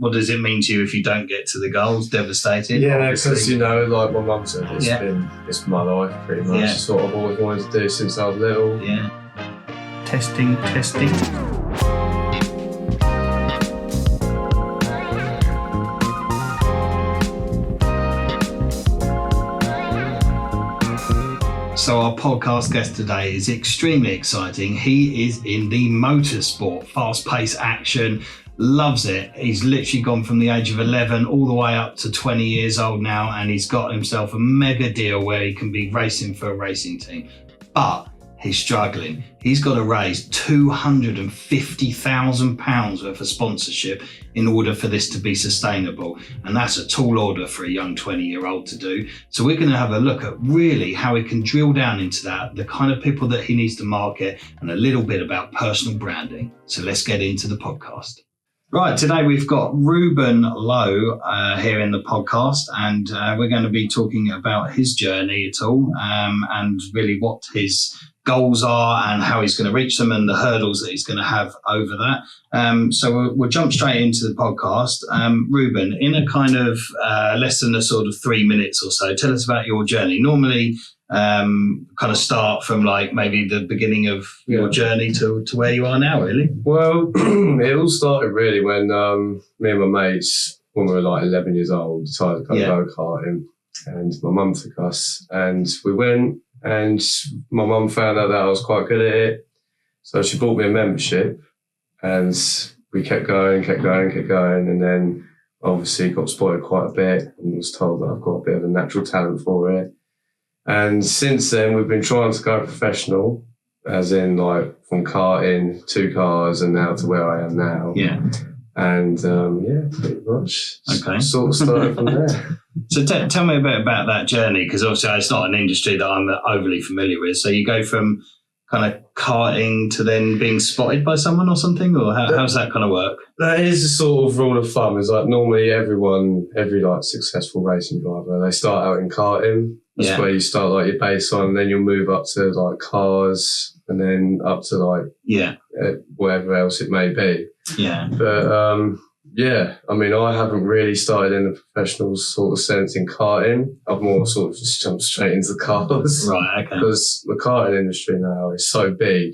what does it mean to you if you don't get to the goals? Devastated? Yeah, because, like my mum said, it's my life pretty much. Yeah. It's what I've always wanted to do since I was little. Yeah. Testing. So our podcast guest today is extremely exciting. He is in the motorsport, fast-paced action, loves it. He's literally gone from the age of 11 all the way up to 20 years old now, and he's got himself a mega deal where he can be racing for a racing team. But he's struggling. He's got to raise £250,000 worth of sponsorship in order for this to be sustainable. And that's a tall order for a young 20-year-old to do. So we're going to have a look at really how he can drill down into that, the kind of people that he needs to market, and a little bit about personal branding. So let's get into the podcast. Right, today we've got Reuben Lowe here in the podcast, and we're going to be talking about his journey at all, and really what his goals are and how he's going to reach them and the hurdles that he's going to have over that. So we'll jump straight into the podcast. Reuben, in a kind of less than a sort of 3 minutes or so, tell us about your journey. Normally, kind of start from like maybe the beginning of your journey to where you are now, really. Well, it all started really when me and my mates, when we were like 11 years old, decided to go go-karting, and my mum took us and we went. And my mum found out that I was quite good at it. So she bought me a membership and we kept going. And then obviously got spotted quite a bit and was told that I've got a bit of a natural talent for it. And since then, we've been trying to go professional, as in like from karting, 2 cars, and now to where I am now. Yeah. And pretty much. Okay. Sort of started from there. So tell me a bit about that journey, because obviously it's not an industry that I'm overly familiar with. So you go from kind of karting to then being spotted by someone or something, or how's that kind of work? That is the sort of rule of thumb. Is like normally every like successful racing driver, they start out in karting. That's where you start like your base on, and then you'll move up to like cars, and then up to like whatever else it may be. Yeah. But I mean, I haven't really started in the professional sort of sense in karting. I've more sort of just jumped straight into cars. Right, okay. Because the karting industry now is so big,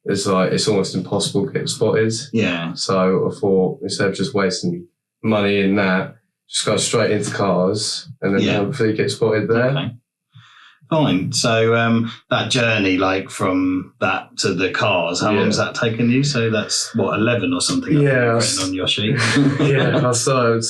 it's like it's almost impossible to get spotted. Yeah. So I thought, instead of just wasting money in that, just go straight into cars and then hopefully get spotted there. Okay. Fine. So that journey, like from that to the cars, how long has that taken you? So that's what, 11 or something? Yeah, written on your sheet. I started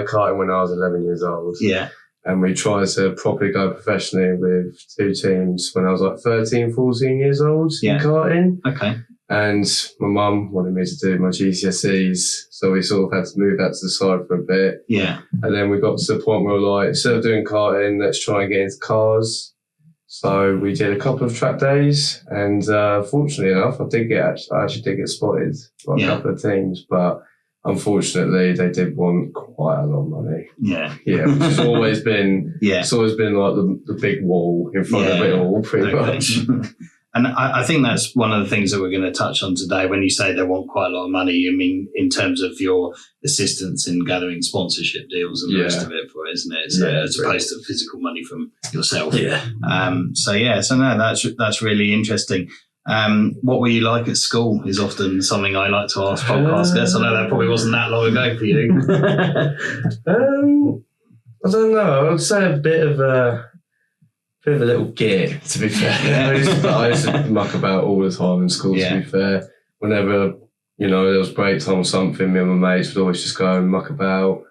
karting when I was 11 years old. Yeah. And we tried to properly go professionally with 2 teams when I was like 13, 14 years old in karting. Okay. And my mum wanted me to do my GCSEs, so we sort of had to move that to the side for a bit. Yeah. And then we got to the point where we were like, instead of doing karting, let's try and get into cars. So we did a couple of track days, and fortunately enough, I actually did get spotted by a couple of teams, but unfortunately they did want quite a lot of money. Yeah. Yeah, which has always been, it's always been like the big wall in front of it all, pretty much. And I think that's one of the things that we're going to touch on today. When you say they want quite a lot of money, I mean, in terms of your assistance in gathering sponsorship deals and the rest of it for it, isn't it? So, as opposed to physical money from yourself. Yeah. So no, that's really interesting. What were you like at school is often something I like to ask podcast guests. I know that probably wasn't that long ago for you. I don't know. I would say a bit of a little git, to be fair. I used to muck about all the time in school, to be fair. Whenever, there was break time or something, me and my mates would always just go and muck about,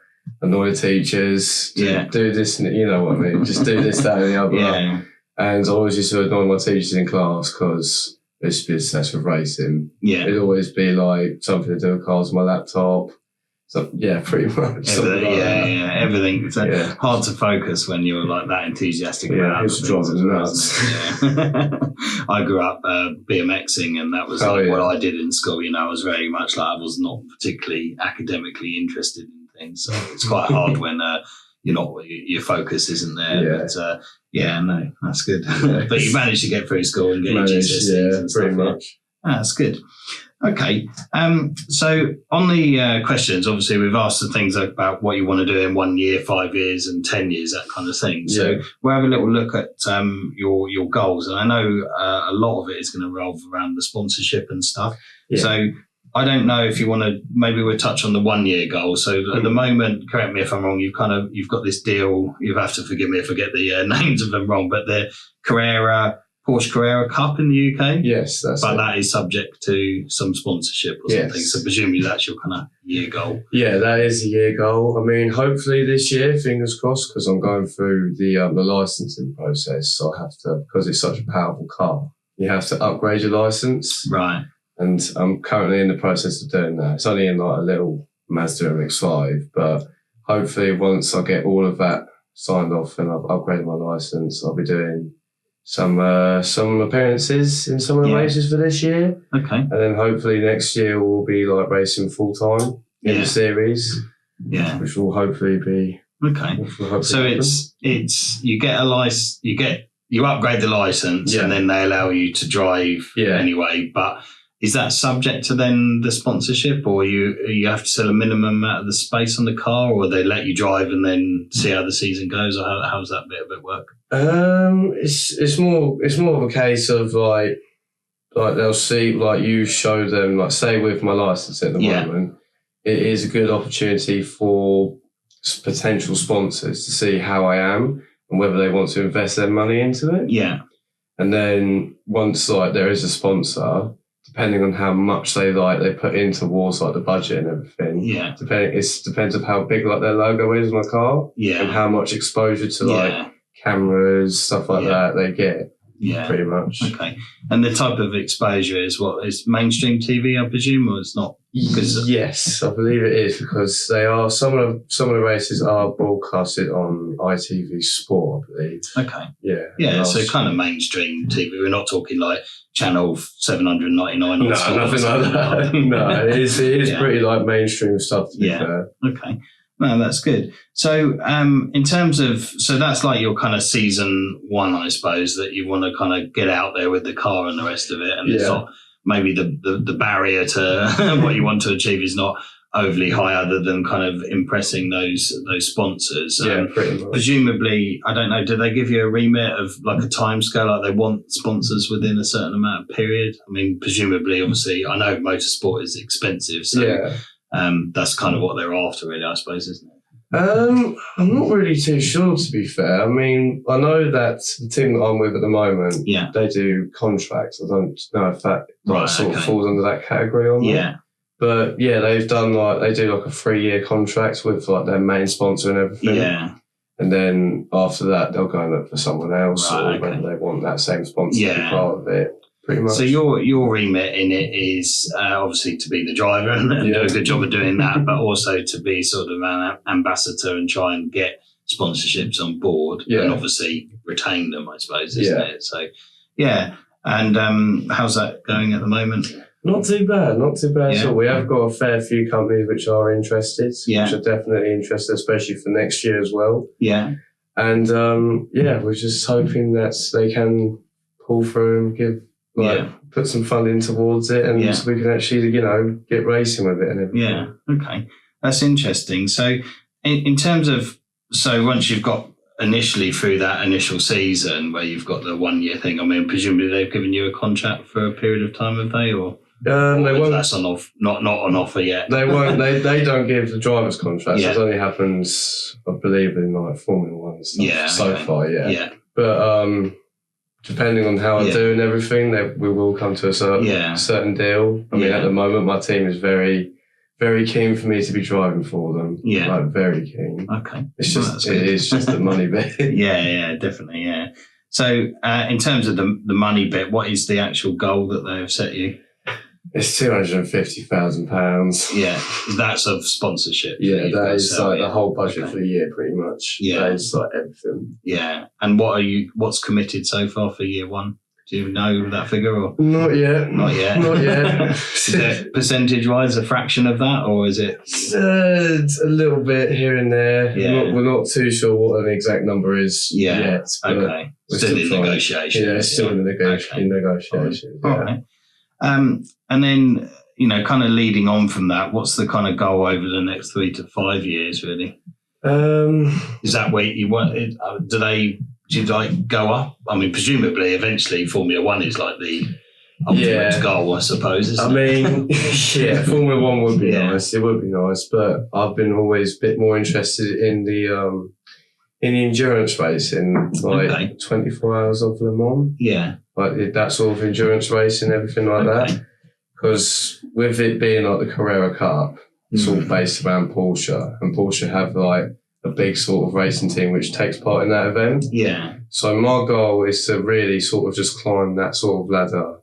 annoy the teachers, do this, and you know what I mean, just do this, that, and the other. Yeah. And I always used to annoy my teachers in class because I used to be obsessed with racing. Yeah. It'd always be like something to do with cars on my laptop. So, pretty much. Everything. It's hard to focus when you're like that enthusiastic about it. I grew up BMXing, and that was what I did in school. I was very much like, I was not particularly academically interested in things. So it's quite hard when your focus isn't there. But no, that's good. But you managed to get through school and get your GCSEs and stuff. Pretty much. That's good. Okay. So on the questions, obviously we've asked the things about what you want to do in 1 year, 5 years and 10 years, that kind of thing. So we'll have a little look at your goals. And I know a lot of it is going to revolve around the sponsorship and stuff. Yeah. So I don't know if you want to, maybe we'll touch on the 1 year goal. So at the moment, correct me if I'm wrong, you've got this deal, you have to forgive me if I get the names of them wrong, but the Porsche Carrera Cup in the UK. Yes, but that is subject to some sponsorship or something. So presumably that's your kind of year goal. Yeah, that is a year goal. I mean, hopefully this year, fingers crossed, because I'm going through the licensing process. So I have to, because it's such a powerful car, you have to upgrade your license. Right. And I'm currently in the process of doing that. It's only in like a little Mazda MX-5, but hopefully once I get all of that signed off and I've upgraded my license, I'll be doing some appearances in some of the races for this year. Okay. And then hopefully next year we'll be like racing full time in the series. Yeah. Which will hopefully be So it's you get a license, you upgrade the license and then they allow you to drive anyway. But is that subject to then the sponsorship, or you have to sell a minimum amount of the space on the car, or they let you drive and then see how the season goes, or how's that bit of it work? It's more of a case of like they'll see, like you show them, like say with my license at the moment, it is a good opportunity for potential sponsors to see how I am and whether they want to invest their money into it. Yeah. And then once like there is a sponsor, depending on how much they put in towards like the budget and everything. Yeah. Depends on how big like their logo is on the car. Yeah. And how much exposure to like cameras, stuff like that they get. Yeah. Pretty much. Okay. And the type of exposure is what is mainstream TV, I presume, or it's not? Yes, I believe it is, because they are some of the races are broadcasted on ITV Sport, I believe. Okay. Yeah. Yeah, so kind of mainstream TV. We're not talking like channel 799. No, nothing like that. No, it is pretty like mainstream stuff, to be fair. Okay. No, that's good. So, in terms of, so that's like your kind of season one, I suppose, that you want to kind of get out there with the car and the rest of it. And it's not, maybe the barrier to what you want to achieve is not overly high, other than kind of impressing those sponsors. Yeah, pretty much. Presumably, I don't know, do they give you a remit of like a time scale, like they want sponsors within a certain amount of period? I mean, presumably, obviously, I know motorsport is expensive, so that's kind of what they're after, really, I suppose, isn't it? I'm not really too sure, to be fair. I mean, I know that the team that I'm with at the moment, they do contracts. I don't know if that sort of falls under that category or not. Yeah. But they've done they do like a 3-year contract with like their main sponsor and everything. Yeah. And then after that, they'll go and look for someone else, or whether they want that same sponsor to be part of it. Pretty much. So your remit in it is obviously to be the driver and do a good job of doing that, but also to be sort of an ambassador and try and get sponsorships on board and obviously retain them, I suppose, isn't it? So, and how's that going at the moment? Not too bad at all. We have got a fair few companies which are interested, which are definitely interested, especially for next year as well. Yeah. And we're just hoping that they can pull through and give put some funding towards it, and so we can actually, get racing with it and everything. Yeah. Okay. That's interesting. So in terms of, so once you've got initially through that initial season where you've got the 1 year thing, I mean, presumably they've given you a contract for a period of time, have they? Or they won't. That's on off, not on offer yet. They won't. They don't give the drivers contracts. It only happens, I believe, in like Formula One and stuff so far. Yeah. But depending on how I do and everything, we will come to a certain deal. I mean, at the moment, my team is very, very keen for me to be driving for them. Yeah. Like, very keen. Okay. It's just, it is just the money bit. Yeah, definitely, yeah. So, in terms of the money bit, what is the actual goal that they have set you? It's £250,000. Yeah, that's of sponsorship. Yeah, that is like the whole budget for the year, pretty much. Yeah, that is like everything. Yeah, and what's committed so far for year one? Do you know that figure or not yet? Not yet. Is it percentage-wise a fraction of that, or is it? It's a little bit here and there. Yeah. We're not too sure what an exact number is yet. Okay. Still in negotiation. Yeah, still in negotiation. All right. And then, kind of leading on from that, what's the kind of goal over the next 3 to 5 years, really? Is that where you want it? Do you like go up? I mean, presumably, eventually, Formula One is like the ultimate goal, I suppose. Isn't it? Formula One would be nice. It would be nice, but I've been always a bit more interested in the endurance racing, like 24 hours of Le Mans. Yeah, like that sort of endurance racing, everything like that. Because with it being like the Carrera Cup, it's all based around Porsche, and Porsche have like a big sort of racing team which takes part in that event. Yeah. So my goal is to really sort of just climb that sort of ladder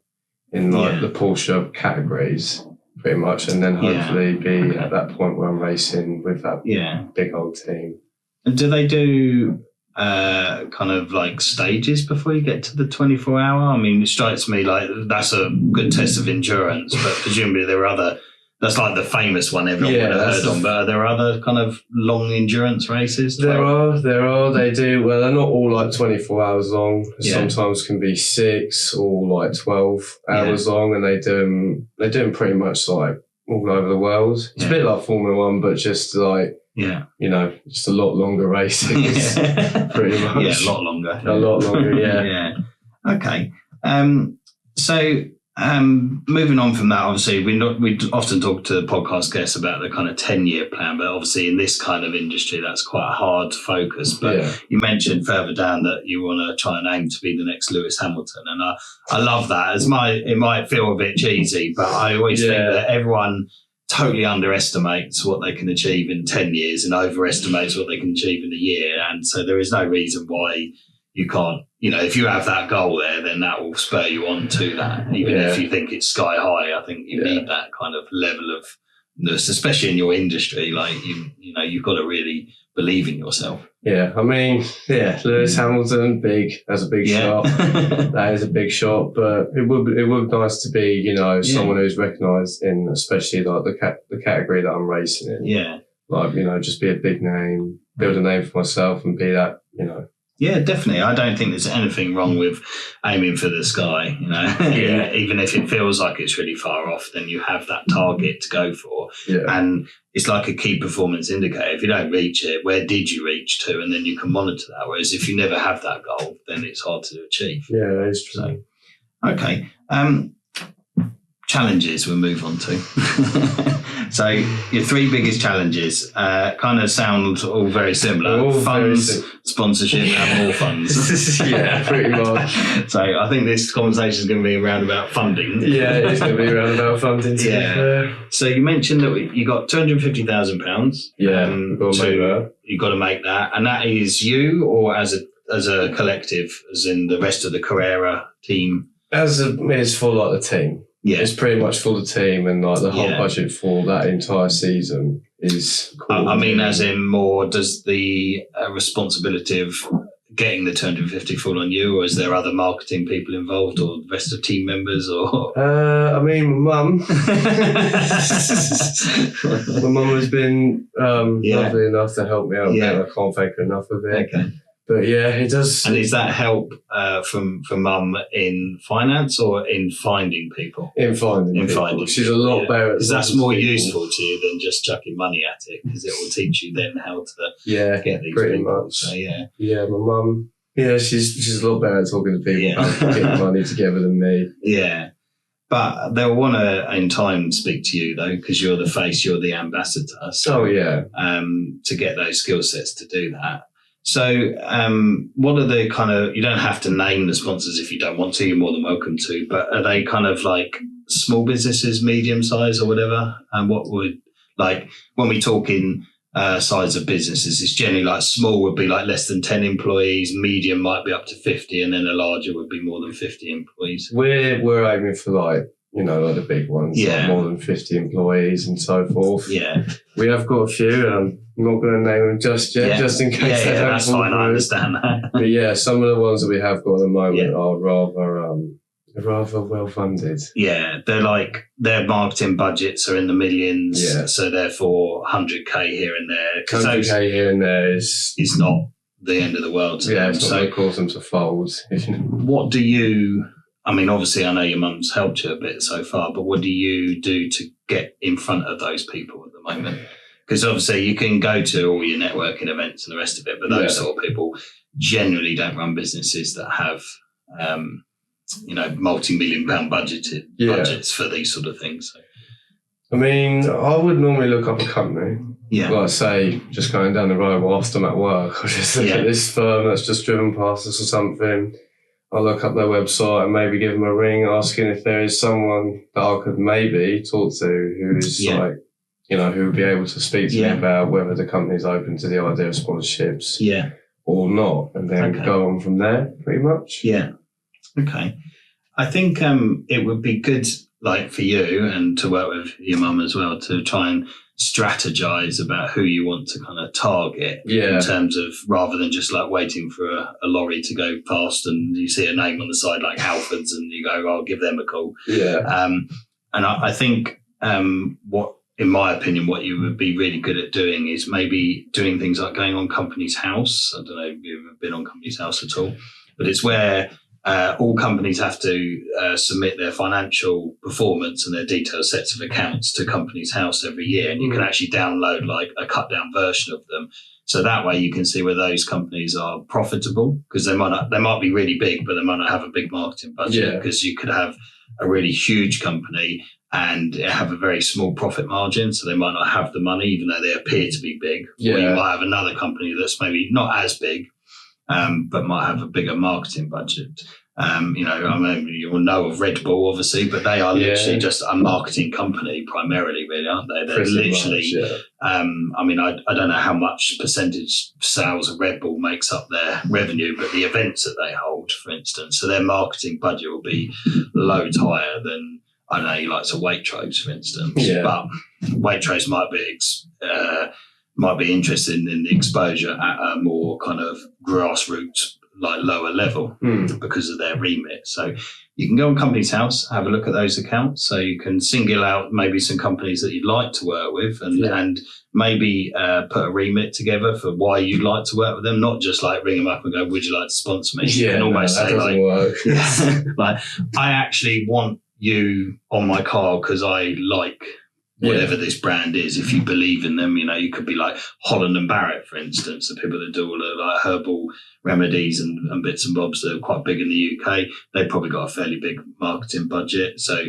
in like the Porsche categories, pretty much, and then hopefully be at that point where I'm racing with that big old team. And do they do kind of like stages before you get to the 24 hour? I mean, it strikes me like that's a good test of endurance, but presumably there are other. That's like the famous one everyone would have heard on, but are there other kind of long endurance races? There are. They do. Well, they're not all like 24 hours long. Sometimes can be 6 or like 12 hours long, and they do them pretty much like all over the world. It's a bit like Formula One, but just like, just a lot longer races, pretty much. Yeah, a lot longer. A lot longer, yeah. Okay. So... moving on from that, obviously, we often talk to podcast guests about the kind of 10-year plan, but obviously in this kind of industry, that's quite hard to focus. But you mentioned further down that you want to try and aim to be the next Lewis Hamilton. And I love that. It might feel a bit cheesy, but I always think that everyone totally underestimates what they can achieve in 10 years and overestimates what they can achieve in a year. And so there is no reason why you can't, if you have that goal there, then that will spur you on to that. Even if you think it's sky high, I think you need that kind of level of ness, especially in your industry. Like, you've got to really believe in yourself. Yeah, I mean, Lewis Hamilton, that's a big shot. That is a big shot, but it would be nice to be, someone who's recognised in, especially like the category that I'm racing in. Yeah. Like, just be a big name, build a name for myself and be that, Yeah, definitely. I don't think there's anything wrong with aiming for the sky, Even if it feels like it's really far off, then you have that target to go for. Yeah. And it's like a key performance indicator. If you don't reach it, where did you reach to? And then you can monitor that. Whereas if you never have that goal, then it's hard to achieve. Yeah, that is true. So, okay. Challenges we'll move on to. So your 3 biggest challenges kind of sound all very similar. All funds, sponsorship, and more funds. Yeah, pretty much. So I think this conversation is going to be around about funding. Yeah, it's going to be around about funding. So you mentioned that you got £250,000. Yeah, you've got to make that, and that is you or as a collective, as in the rest of the Carrera team. It's for like the team. Yeah, it's pretty much for the team, and like the whole budget for that entire season is. I mean, as in more, does the responsibility of getting the 250 fall on you, or is there other marketing people involved, or the rest of team members, or? I mean, Mum. My mum has been lovely enough to help me out. Yeah. I can't thank her enough of it. Okay. But yeah, it does. And is that help from Mum in finance or in finding people? In finding people. She's a lot better. Because that's more useful to you than just chucking money at it, because it will teach you then how to get these pretty people. Much. So, yeah, my mum. Yeah, she's a lot better at talking to people about getting money together than me. Yeah. But they'll want to, in time, speak to you, though, because you're the face, you're the ambassador. So, to get those skill sets to do that. So what are the kind of, you don't have to name the sponsors if you don't want to, you're more than welcome to, but are they kind of like small businesses, medium size or whatever? And what would, like, when we talk in size of businesses, it's generally like small would be like less than 10 employees, medium might be up to 50, and then a larger would be more than 50 employees. We're aiming for like the big ones, like more than 50 employees and so forth. Yeah. We have got a few, and I'm not going to name them just yet, just in case. Yeah, that's fine. I understand that. But yeah, some of the ones that we have got at the moment are rather well funded. Yeah, they're like, their marketing budgets are in the millions. Yeah. So therefore 100k here and there. 100k here and there is not the end of the world to them. It's not going to cause them to fold. What do you, I mean, obviously, I know your mum's helped you a bit so far, but what do you do to get in front of those people at the moment? Because obviously you can go to all your networking events and the rest of it, but those sort of people generally don't run businesses that have, multi-million pound budgets for these sort of things. So. I mean, I would normally look up a company. Yeah. Like, say, just going down the road whilst I'm at work, I'll just look at this firm that's just driven past us or something. I'll look up their website and maybe give them a ring, asking if there is someone that I could maybe talk to who is who would be able to speak to me about whether the company's open to the idea of sponsorships or not, and then go on from there, pretty much. Yeah. Okay. I think it would be good, like for you and to work with your mum as well, to try and strategize about who you want to kind of target in terms of, rather than just like waiting for a lorry to go past and you see a name on the side like Halfords and you go, I'll give them a call. Yeah. And I think in my opinion, what you would be really good at doing is maybe doing things like going on Company's House. I don't know if you've ever been on Company's House at all, but it's where all companies have to submit their financial performance and their detailed sets of accounts to Company's House every year. And you can actually download like a cut down version of them. So that way you can see where those companies are profitable, because they might be really big, but they might not have a big marketing budget, because you could have a really huge company and have a very small profit margin. So they might not have the money, even though they appear to be big. Or you might have another company that's maybe not as big, but might have a bigger marketing budget. I mean, you'll know of Red Bull, obviously, but they are literally just a marketing company primarily, really, aren't they? They're literally, I mean, I don't know how much percentage sales of Red Bull makes up their revenue, but the events that they hold, for instance, so their marketing budget will be loads higher than, I don't know, you like to Waitrose, for instance, but Waitrose might be interested in the exposure at a more kind of grassroots, like lower level, because of their remit. So you can go on Company's House, have a look at those accounts, so you can single out maybe some companies that you'd like to work with, and maybe put a remit together for why you'd like to work with them, not just like ring them up and go, would you like to sponsor me? You can almost say like, like, I actually want you on my car because I like whatever this brand is. If you believe in them, you could be like Holland and Barrett, for instance, the people that do all the like herbal remedies and bits and bobs that are quite big in the UK. They've probably got a fairly big marketing budget. So,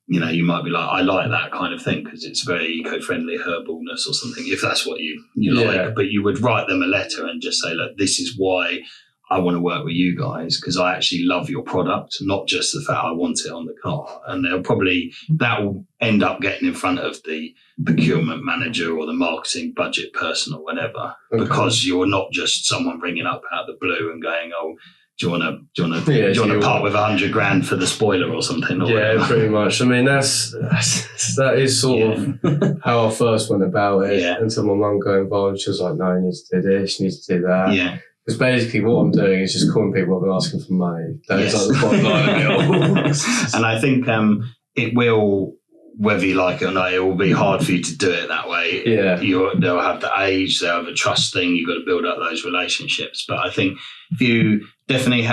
you might be like, I like that kind of thing because it's very eco-friendly herbalness or something, if that's what you like. But you would write them a letter and just say, look, this is why I want to work with you guys, because I actually love your product, not just the fact I want it on the car. And that will end up getting in front of the procurement manager or the marketing budget person or whatever, because you're not just someone ringing up out of the blue and going, oh, do you want to part with $100,000 for the spoiler or something? Or whatever? Pretty much. I mean, that is sort of how I first went about it. Until my mum got involved, she was like, no, you need to do this, you need to do that. Yeah. Because basically what I'm doing is just calling people up and asking for money. That's like the bottom line of it all. And I think it will, whether you like it or not, it will be hard for you to do it that way. Yeah. They'll have the age, they'll have a trust thing, you've got to build up those relationships. But I think if you definitely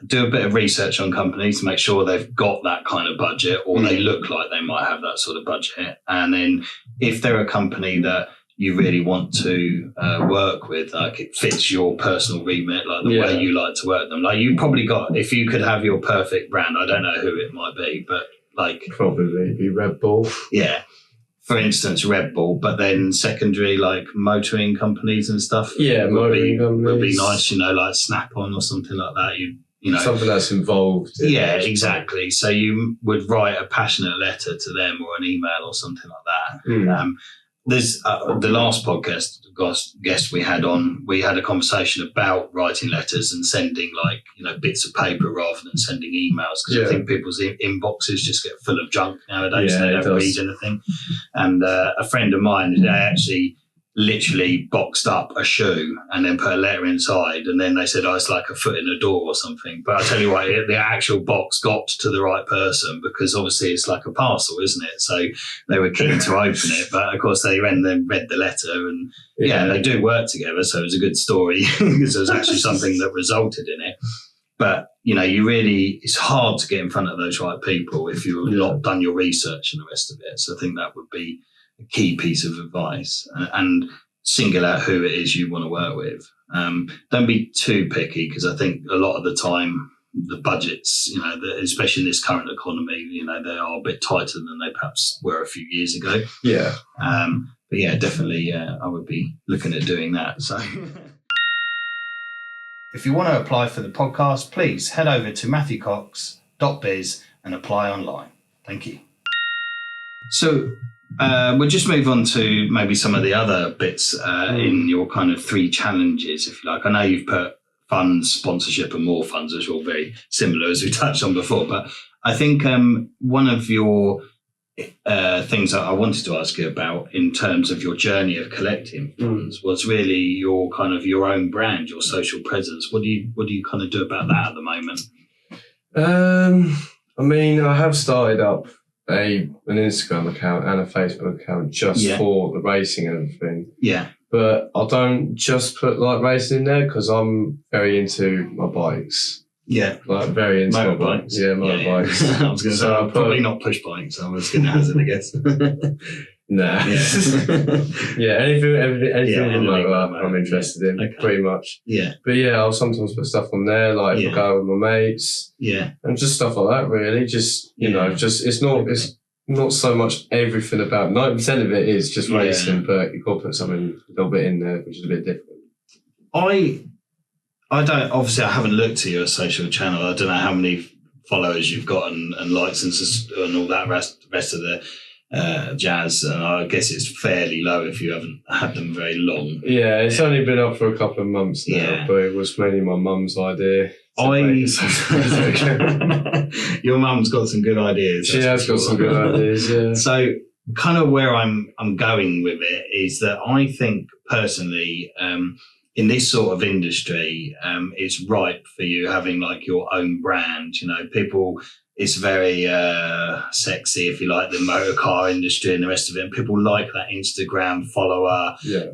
do a bit of research on companies to make sure they've got that kind of budget, or they look like they might have that sort of budget. And then if they're a company that you really want to work with, like it fits your personal remit, like the way you like to work them. Like you probably got, if you could have your perfect brand, I don't know who it might be, but like probably be Red Bull. Yeah. For instance, Red Bull, but then secondary like motoring companies and stuff. Yeah, would be nice, like Snap-on or something like that. Something that's involved. Yeah, exactly. So you would write a passionate letter to them or an email or something like that. There's the last podcast guest we had on, we had a conversation about writing letters and sending bits of paper rather than sending emails, because I think people's inboxes just get full of junk nowadays. They don't read anything. And a friend of mine, they actually literally boxed up a shoe and then put a letter inside, and then they said, it's like a foot in a door or something. But I tell you what, the actual box got to the right person, because obviously it's like a parcel, isn't it? So they were keen to open it, but of course they then read the letter, and they do work together, so it was a good story because there was actually something that resulted in it. But, it's hard to get in front of those right people if you've not done your research and the rest of it. So I think that would be a key piece of advice, and single out who it is you want to work with. Don't be too picky, because I think a lot of the time the budgets, especially in this current economy, they are a bit tighter than they perhaps were a few years ago. Yeah. But yeah, definitely, I would be looking at doing that. So if you want to apply for the podcast, please head over to matthewcox.biz and apply online. Thank you. So we'll just move on to maybe some of the other bits in your kind of 3 challenges, if you like. I know you've put funds, sponsorship and more funds, which are all very similar, as we touched on before. But I think one of your things that I wanted to ask you about in terms of your journey of collecting funds was really your kind of your own brand, your social presence. What do you kind of do about that at the moment? I mean, I have started up an Instagram account and a Facebook account just for the racing and everything. Yeah. But I don't just put like racing in there, because I'm very into my bikes. Yeah. Like very into motorbikes. Yeah, motorbikes. Yeah. I was going to say, probably not push bikes. I was going to hazard a guess. Nah. Yeah, anything with motor I'm interested in, pretty much. Yeah. But yeah, I'll sometimes put stuff on there, like if I go with my mates. Yeah. And just stuff like that, really. Just, it's not so much everything about 90% of it is just racing, but you've got to put something a little bit in there, which is a bit different. I don't, obviously I haven't looked at your social channel. I don't know how many followers you've got and likes and all that rest of the jazz. And I guess it's fairly low if you haven't had them very long. Yeah, it's only been up for a couple of months now, but it was mainly my mum's idea. Your mum's got some good ideas. She has got some good ideas, yeah. So kind of where I'm going with it is that I think personally, in this sort of industry, it's ripe for you having like your own brand. People, it's very sexy, if you like, the motor car industry and the rest of it. And people like that Instagram follower. Yeah.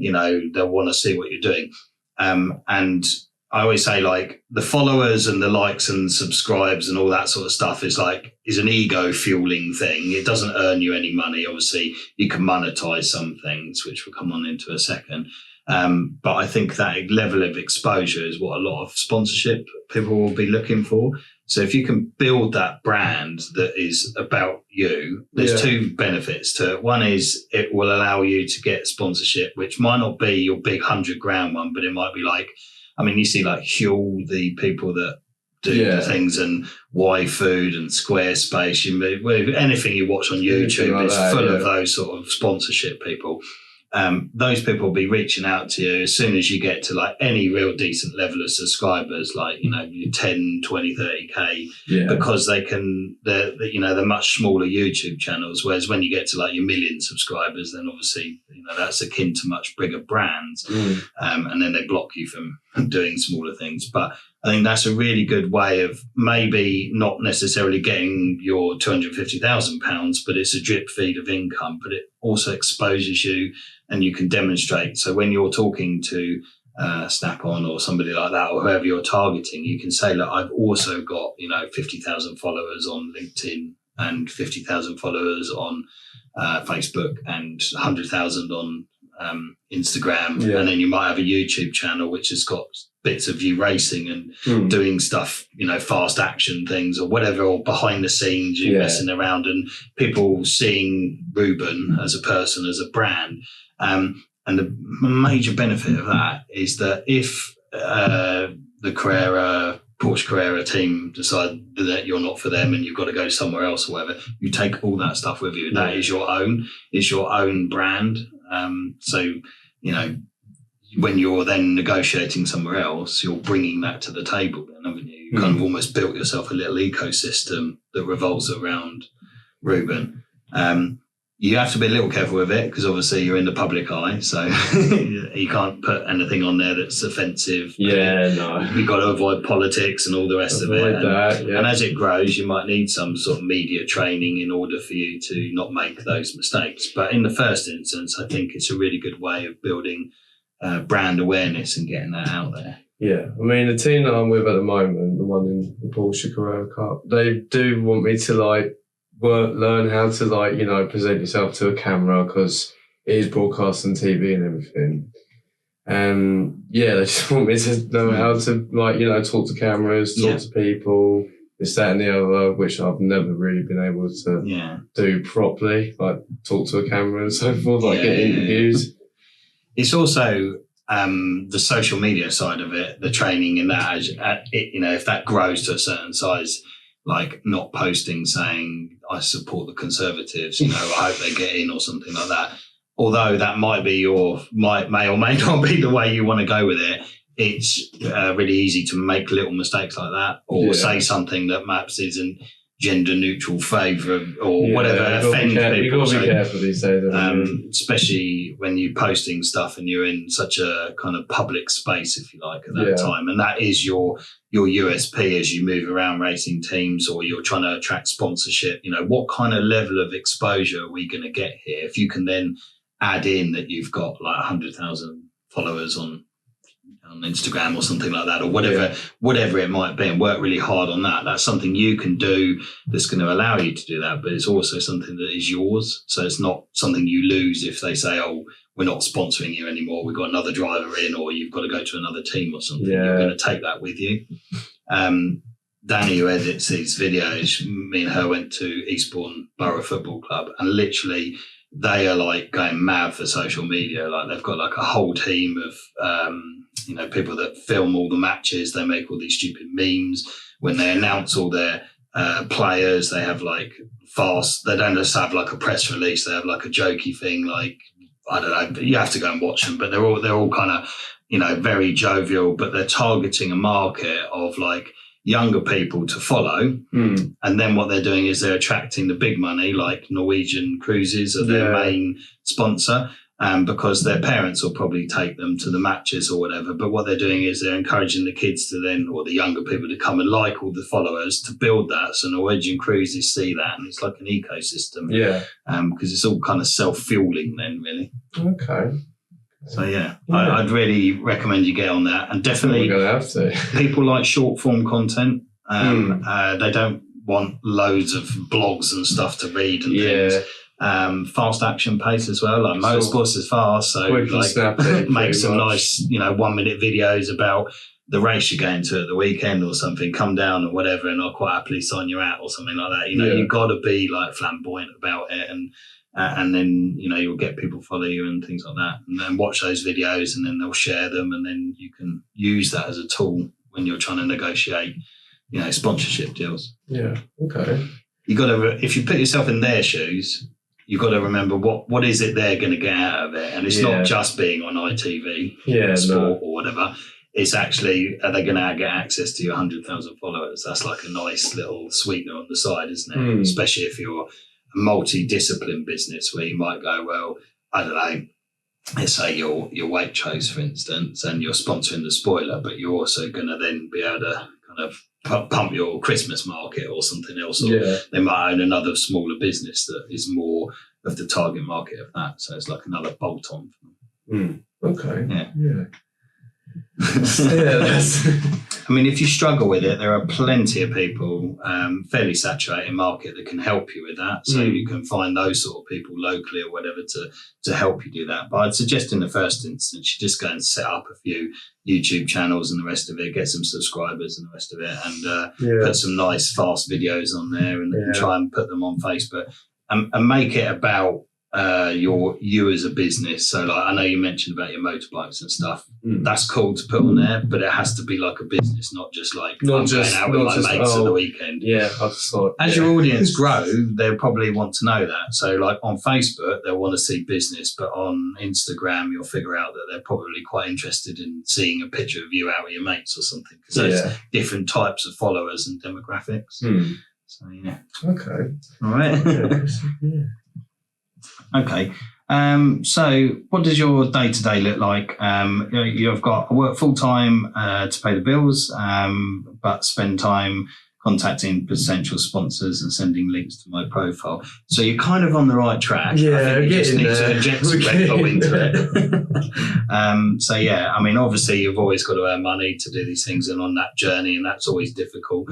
They'll want to see what you're doing. And I always say, like, the followers and the likes and subscribes and all that sort of stuff is an ego fueling thing. It doesn't earn you any money. Obviously, you can monetize some things, which we'll come on into a second. But I think that level of exposure is what a lot of sponsorship people will be looking for. So if you can build that brand that is about you, there's 2 benefits to it. One is it will allow you to get sponsorship, which might not be your big $100,000 one, but it might be like, I mean, you see like Huel, the people that do the things, and Y Food and Squarespace. Anything you watch on YouTube is full of those sort of sponsorship people. Those people will be reaching out to you as soon as you get to like any real decent level of subscribers, like, your 10, 20, 30K, because they're much smaller YouTube channels. Whereas when you get to like your million subscribers, then obviously, that's akin to much bigger brands. And then they block you from doing smaller things. But I think that's a really good way of maybe not necessarily getting your £250,000, but it's a drip feed of income, but it also exposes you and you can demonstrate. So when you're talking to Snap-on or somebody like that, or whoever you're targeting, you can say, look, I've also got, 50,000 followers on LinkedIn and 50,000 followers on Facebook and 100,000 on Instagram. And then you might have a YouTube channel which has got bits of you racing and doing stuff, fast action things or whatever, or behind the scenes, you messing around, and people seeing Reuben as a person, as a brand. And the major benefit of that is that if the Porsche Carrera team decide that you're not for them and you've got to go somewhere else or whatever, you take all that stuff with you. That is your own. It's your own brand. So, when you're then negotiating somewhere else, you're bringing that to the table then, haven't you? You kind of almost built yourself a little ecosystem that revolves around Reuben. You have to be a little careful with it because obviously you're in the public eye, so you can't put anything on there that's offensive. Yeah, no. You've got to avoid politics and all the rest of it. And as it grows, you might need some sort of media training in order for you to not make those mistakes. But in the first instance, I think it's a really good way of building brand awareness and getting that out there. Yeah, I mean, the team that I'm with at the moment, the one in the Porsche Carrera Cup, they do want me to like learn how to like, you know, present yourself to a camera, because it is broadcast on TV and everything. And yeah, they just want me to know how to like, you know, talk to cameras, talk to people, this, that and the other, which I've never really been able to do properly, like talk to a camera and so forth, like get interviews. It's also the social media side of it, the training in that, you know, if that grows to a certain size, like not posting saying I support the Conservatives, you know, I hope they get in or something like that. Although that might be may or may not be the way you want to go with it, it's really easy to make little mistakes like that, or say something that perhaps isn't gender neutral favour or whatever, offend people. You've got to be careful these days. Especially when you're posting stuff and you're in such a kind of public space, if you like, at that time. And that is your USP as you move around racing teams, or you're trying to attract sponsorship. You know, what kind of level of exposure are we going to get here? If you can then add in that you've got like 100,000 followers on Instagram or something like that, or whatever it might be, and work really hard on that. That's something you can do that's going to allow you to do that, but it's also something that is yours. So it's not something you lose if they say, oh, we're not sponsoring you anymore, we've got another driver in, or you've got to go to another team or something. You're going to take that with you. Danny, who edits these videos, me and her went to Eastbourne Borough Football Club, and literally they are like going mad for social media. Like they've got like a whole team of you know, people that film all the matches. They make all these stupid memes when they announce all their players. They have like they don't just have like a press release. They have like a jokey thing. Like, I don't know, you have to go and watch them, but they're all kind of, you know, very jovial, but they're targeting a market of like younger people to follow. And then what they're doing is they're attracting the big money, like Norwegian Cruises are their main sponsor. Because their parents will probably take them to the matches or whatever. But what they're doing is they're encouraging the kids to then, or the younger people to come and like all the followers to build that. So Norwegian Cruises see that, and it's like an ecosystem. Yeah. Because it's all kind of self-fueling then, really. Okay. So I'd really recommend you get on that. And definitely people like short form content. They don't want loads of blogs and stuff to read and things. Fast action pace as well, like motorsports is fast, so like make some nice, you know, 1 minute videos about the race you're going to at the weekend or something, come down or whatever, and I'll quite happily sign you out or something like that. You know, you've got to be like flamboyant about it, and then, you know, you'll get people follow you and things like that, and then watch those videos, and then they'll share them, and then you can use that as a tool when you're trying to negotiate, you know, sponsorship deals. Yeah. Okay. You got to, if you put yourself in their shoes, you've got to remember what is it they're going to get out of it. And it's not just being on ITV, sport or whatever. It's actually, are they going to get access to your 100,000 followers? That's like a nice little sweetener on the side, isn't it? Especially if you're a multi-discipline business where you might go, well, I don't know, let's say you're Waitrose, for instance, and you're sponsoring the spoiler, but you're also going to then be able to kind of pump your Christmas market or something else, or they might own another smaller business that is more of the target market of that, so it's like another bolt-on. Okay. I mean, if you struggle with it, there are plenty of people, fairly saturated market, that can help you with that. So you can find those sort of people locally or whatever to help you do that. But I'd suggest in the first instance, you just go and set up a few YouTube channels and the rest of it, get some subscribers and the rest of it, and put some nice fast videos on there, and try and put them on Facebook, and make it about you as a business. So like, I know you mentioned about your motorbikes and stuff. That's cool to put on there, but it has to be like a business, not just like going out with my mates at the weekend. As your audience grow, they'll probably want to know that. So like on Facebook, they'll want to see business, but on Instagram, you'll figure out that they're probably quite interested in seeing a picture of you out with your mates or something, because there's different types of followers and demographics. So Okay. All right. Okay. So what does your day-to-day look like? You've got, I work full-time to pay the bills, but spend time contacting potential sponsors and sending links to my profile. So you're kind of on the right track. Yeah, I think you just need to inject some Red Bull into it. So yeah, I mean, obviously you've always got to earn money to do these things and on that journey, and that's always difficult.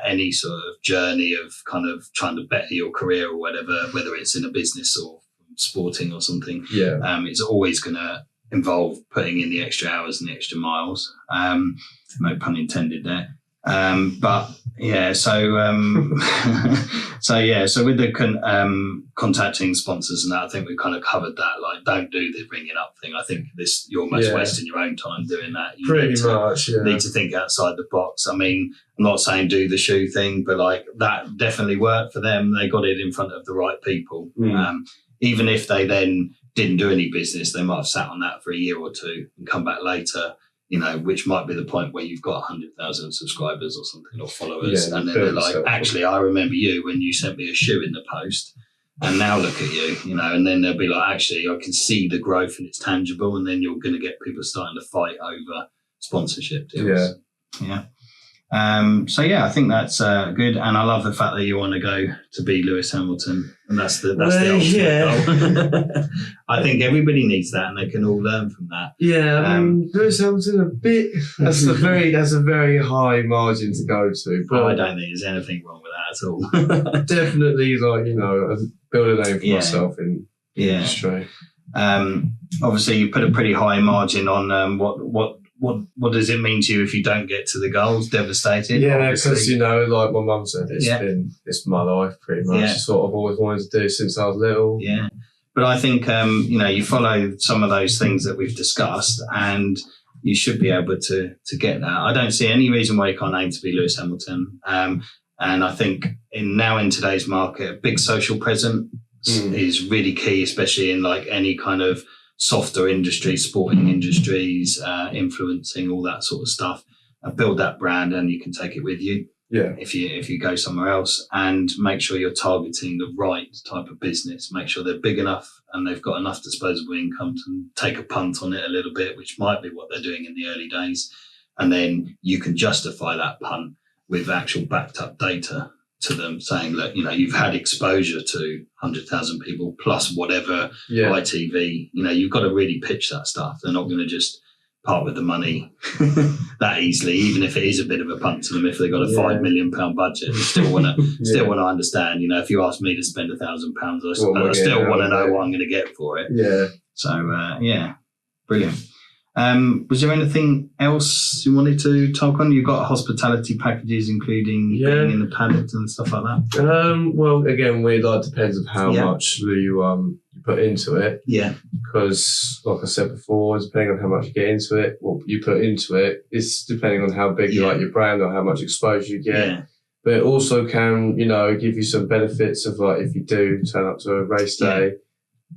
Any sort of journey of kind of trying to better your career or whatever, whether it's in a business or sporting or something, it's always going to involve putting in the extra hours and the extra miles. No pun intended there. But yeah, so with the contacting sponsors and that, I think we kind of covered that. Like, don't do the ringing up thing. I think you're almost wasting your own time doing that. You need to think outside the box. I mean, I'm not saying do the shoe thing, but like that definitely worked for them. They got it in front of the right people. Even if they then didn't do any business, they might have sat on that for a year or two and come back later, which might be the point where you've got 100,000 subscribers or something, or followers. And then they're like, actually, I remember you when you sent me a shoe in the post, and now look at you, and then they'll be like, actually, I can see the growth and it's tangible. And then you're going to get people starting to fight over sponsorship deals. Yeah. So yeah, I think that's good, and I love the fact that you want to go to be Lewis Hamilton, and that's the ultimate goal. I think everybody needs that, and they can all learn from that. I mean, Lewis Hamilton a bit. That's a very high margin to go to. But I don't think there's anything wrong with that at all. Definitely, build a name for myself in the industry. Obviously, you put a pretty high margin on what does it mean to you if you don't get to the goals? Devastated? Yeah, because, like my mum said, it's my life pretty much. It's what I've always wanted to do since I was little. Yeah. But I think, you follow some of those things that we've discussed, and you should be able to get that. I don't see any reason why you can't aim to be Lewis Hamilton. And I think in today's market, a big social presence is really key, especially in like any kind of softer industries, sporting industries, influencing, all that sort of stuff. Build that brand, and you can take it with you. Yeah. If you go somewhere else, and make sure you're targeting the right type of business. Make sure they're big enough and they've got enough disposable income to take a punt on it a little bit, which might be what they're doing in the early days. And then you can justify that punt with actual backed up data to them, saying, look, you've had exposure to 100,000 people plus whatever ITV. You've got to really pitch that stuff. They're not going to just part with the money that easily, even if it is a bit of a punt to them. If they've got a £5 million budget, they still want to understand. If you ask me to spend £1,000, I still want to know what I'm going to get for it. Yeah. So brilliant. Was there anything else you wanted to talk on? You've got hospitality packages, including being in the paddock and stuff like that. Well, again, depends on how much you put into it. Yeah. Because, like I said before, depending on how much you get into it, what you put into it, it's depending on how big you like your brand or how much exposure you get. Yeah. But it also can, give you some benefits of like if you do turn up to a race day,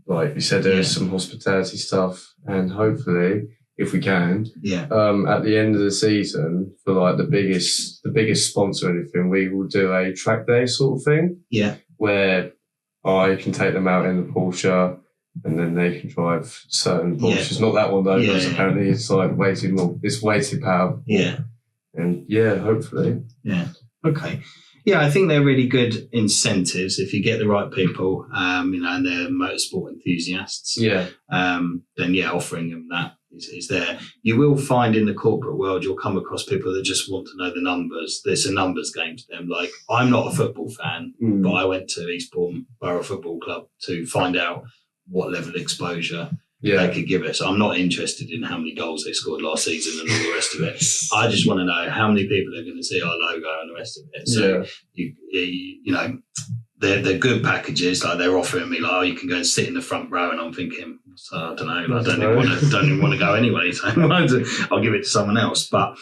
like you said, there's some hospitality stuff, and hopefully, if we can, at the end of the season, for like the biggest sponsor or anything, we will do a track day sort of thing. Yeah. Where I can take them out in the Porsche, and then they can drive certain Porsches. Not that one though, because apparently it's like way too powerful. Yeah. And hopefully. Yeah. Okay. Yeah, I think they're really good incentives if you get the right people, and they're motorsport enthusiasts. Yeah. Then offering them that is there. You will find in the corporate world, you'll come across people that just want to know the numbers. There's a numbers game to them. Like, I'm not a football fan, but I went to Eastbourne Borough Football Club to find out what level of exposure they could give us. I'm not interested in how many goals they scored last season and all the rest of it. I just want to know how many people are going to see our logo and the rest of it. So, they're good packages. Like, they're offering me, like, you can go and sit in the front row, and I'm thinking, so I don't know. I don't even want to go anyway. So I'll give it to someone else. But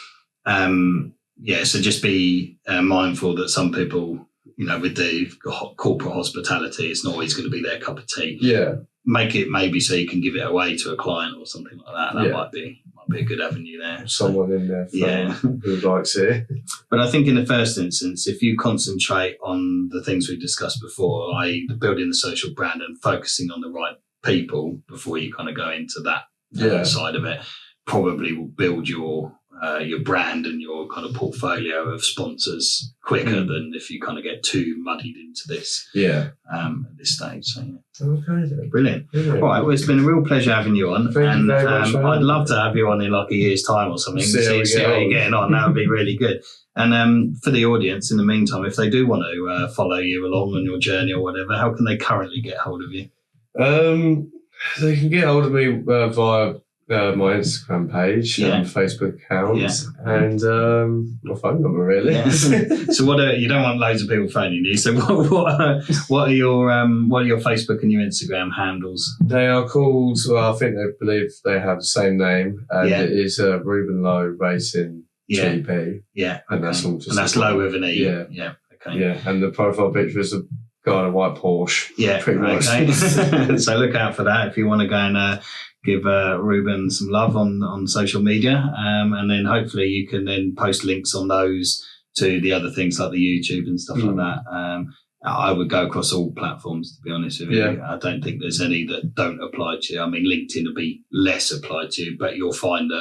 so just be mindful that some people, with the corporate hospitality, it's not always going to be their cup of tea. Yeah. Make it maybe so you can give it away to a client or something like that. That might be a good avenue there. Someone in there who likes it. But I think in the first instance, if you concentrate on the things we discussed before, i.e. building the social brand and focusing on the right people before you kind of go into that side of it, probably will build your your brand and your kind of portfolio of sponsors quicker than if you kind of get too muddied into this at this stage. So Okay, brilliant. All right, well, it's been a real pleasure having you on. Thank you very much. I'd love to have you on in like a year's time or something. See how you're getting on. That would be really good. And for the audience, in the meantime, if they do want to follow you along on your journey or whatever, how can they currently get hold of you? They can get hold of me via my Instagram page and Facebook account and my phone number, really. Yeah. So what? You don't want loads of people phoning you. So what are your Facebook and your Instagram handles? They are called. Well, I think they believe they have the same name, and it is Reuben Lowe Racing GP. Yeah, and that's all. Just and that's Lowe with an E. Yeah. Okay. Yeah, and the profile picture is a guy in a white Porsche. Yeah, pretty much. Okay. So look out for that if you want to go and give Reuben some love on social media, and then hopefully you can then post links on those to the other things like the YouTube and stuff like that. I would go across all platforms, to be honest with you. I don't think there's any that don't apply to you. I mean, LinkedIn will be less applied to you, but you'll find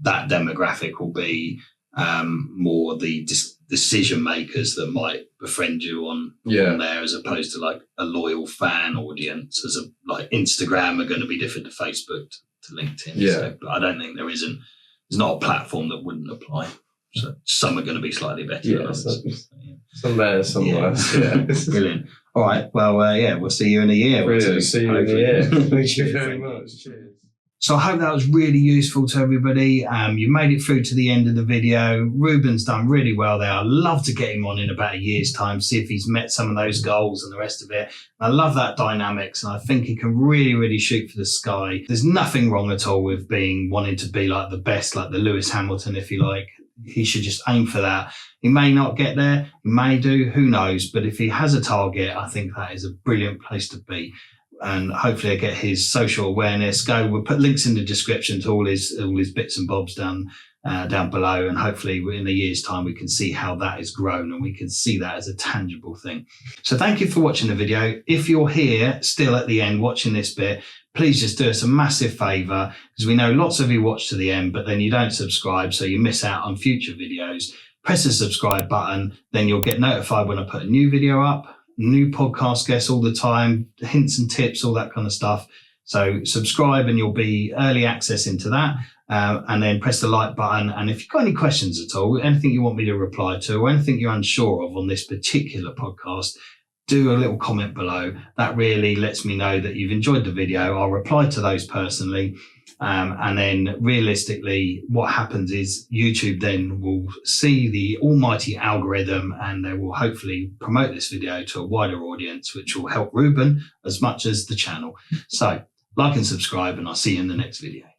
that demographic will be more the decision makers that might befriend you on there, as opposed to like a loyal fan audience. As like Instagram are going to be different to Facebook to LinkedIn. So, but I don't think there's not a platform that wouldn't apply. So some are going to be slightly better than others. Some better, some worse. Brilliant. All right. Well, we'll see you in a year. Brilliant. See you in a year. Thank you very much. Cheers. So I hope that was really useful to everybody. You made it through to the end of the video. Reuben's done really well there. I'd love to get him on in about a year's time, see if he's met some of those goals and the rest of it. I love that dynamics, and I think he can really, really shoot for the sky. There's nothing wrong at all with wanting to be like the best, like the Lewis Hamilton, if you like. He should just aim for that. He may not get there, he may do, who knows? But if he has a target, I think that is a brilliant place to be. And hopefully I get his social awareness. We'll put links in the description to all his bits and bobs down below. And hopefully in a year's time, we can see how that has grown and we can see that as a tangible thing. So thank you for watching the video. If you're here still at the end watching this bit, please just do us a massive favor, because we know lots of you watch to the end, but then you don't subscribe. So you miss out on future videos. Press the subscribe button, then you'll get notified when I put a new video up. New podcast guests all the time, hints and tips, all that kind of stuff. So subscribe and you'll be early access into that. And then press the like button. And if you've got any questions at all, anything you want me to reply to or anything you're unsure of on this particular podcast, do a little comment below. That really lets me know that you've enjoyed the video. I'll reply to those personally. And then realistically, what happens is YouTube then will see the almighty algorithm and they will hopefully promote this video to a wider audience, which will help Reuben as much as the channel. So like and subscribe, and I'll see you in the next video.